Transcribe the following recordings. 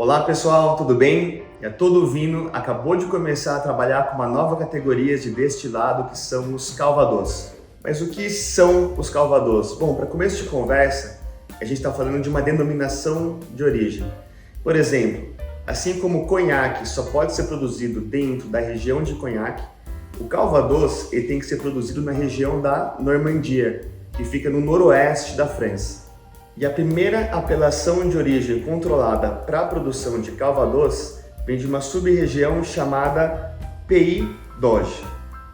Olá pessoal, tudo bem? A Todo Vinho acabou de começar a trabalhar com uma nova categoria de destilado que são os calvados. Mas o que são os calvados? Bom, para começo de conversa, a gente está falando de uma denominação de origem. Por exemplo, assim como o conhaque só pode ser produzido dentro da região de Conhaque, o calvados ele tem que ser produzido na região da Normandia, que fica no noroeste da França. E a primeira apelação de origem controlada para a produção de calvados vem de uma sub-região chamada Pays d'Auge.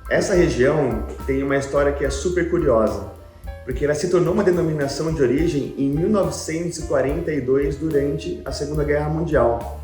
Essa região tem uma história que é super curiosa, porque ela se tornou uma denominação de origem em 1942 durante a Segunda Guerra Mundial.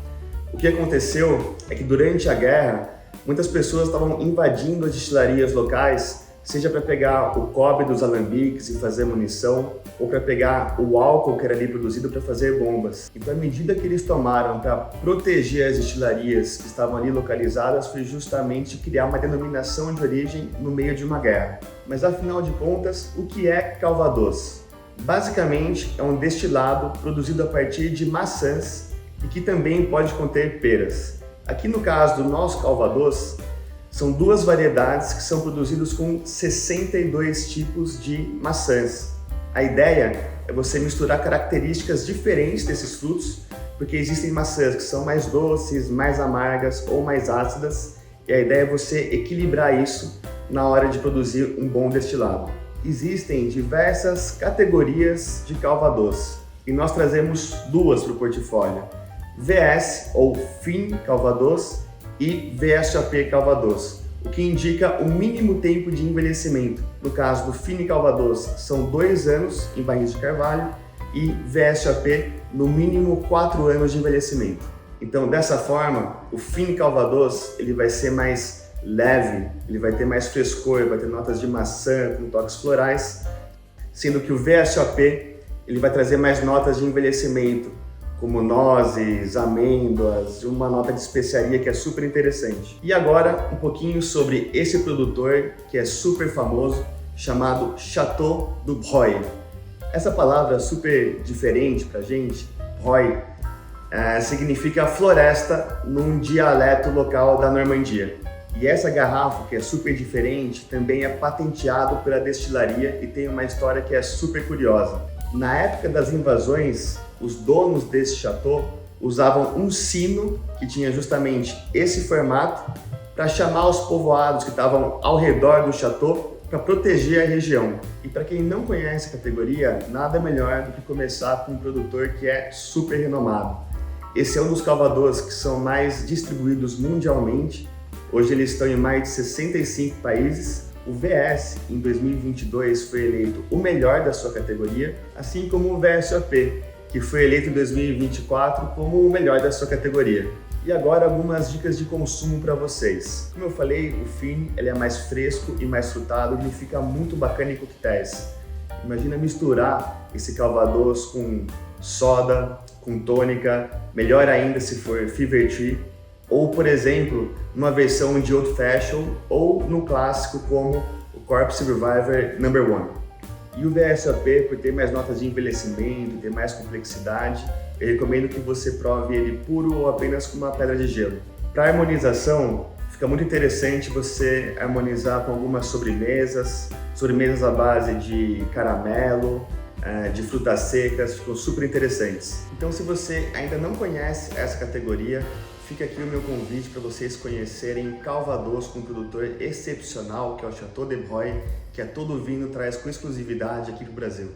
O que aconteceu é que durante a guerra, muitas pessoas estavam invadindo as destilarias locais, seja para pegar o cobre dos alambiques e fazer munição, ou para pegar o álcool que era ali produzido para fazer bombas. Então a medida que eles tomaram para proteger as destilarias que estavam ali localizadas foi justamente criar uma denominação de origem no meio de uma guerra. Mas afinal de contas, o que é calvados? Basicamente é um destilado produzido a partir de maçãs e que também pode conter peras. Aqui no caso do nosso calvados, são duas variedades que são produzidas com 62 tipos de maçãs. A ideia é você misturar características diferentes desses frutos, porque existem maçãs que são mais doces, mais amargas ou mais ácidas, e a ideia é você equilibrar isso na hora de produzir um bom destilado. Existem diversas categorias de calvados, e nós trazemos duas para o portfólio: VS ou Fine Calvados e VSOP Calvados, o que indica o mínimo tempo de envelhecimento. No caso do Fine Calvados, são 2 anos em barris de carvalho e VSOP, no mínimo 4 anos de envelhecimento. Então, dessa forma, o Fine Calvados ele vai ser mais leve, ele vai ter mais frescor, vai ter notas de maçã com toques florais, sendo que o VSOP ele vai trazer mais notas de envelhecimento, como nozes, amêndoas, uma nota de especiaria que é super interessante. E agora um pouquinho sobre esse produtor que é super famoso, chamado Château du Breuil. Essa palavra super diferente pra gente, Breuil, significa floresta num dialeto local da Normandia. E essa garrafa, que é super diferente, também é patenteado pela destilaria e tem uma história que é super curiosa. Na época das invasões, os donos desse chateau usavam um sino que tinha justamente esse formato para chamar os povoados que estavam ao redor do chateau para proteger a região. E para quem não conhece a categoria, nada melhor do que começar com um produtor que é super renomado. Esse é um dos calvados que são mais distribuídos mundialmente. Hoje eles estão em mais de 65 países. O VS, em 2022, foi eleito o melhor da sua categoria, assim como o VSOP, que foi eleito em 2024 como o melhor da sua categoria. E agora algumas dicas de consumo para vocês. Como eu falei, o Fine ele é mais fresco e mais frutado e fica muito bacana em coquetéis. Imagina misturar esse calvados com soda, com tônica, melhor ainda se for Fever Tree, ou, por exemplo, numa versão de Old Fashion ou no clássico como o Corpse Reviver No. 1. E o VSOP, por ter mais notas de envelhecimento, ter mais complexidade, eu recomendo que você prove ele puro ou apenas com uma pedra de gelo. Para harmonização, fica muito interessante você harmonizar com algumas sobremesas à base de caramelo, de frutas secas, ficam super interessantes. Então, se você ainda não conhece essa categoria, fica aqui o meu convite para vocês conhecerem calvados com um produtor excepcional, que é o Château de Breuil, que a Todo Vinho traz com exclusividade aqui para o Brasil.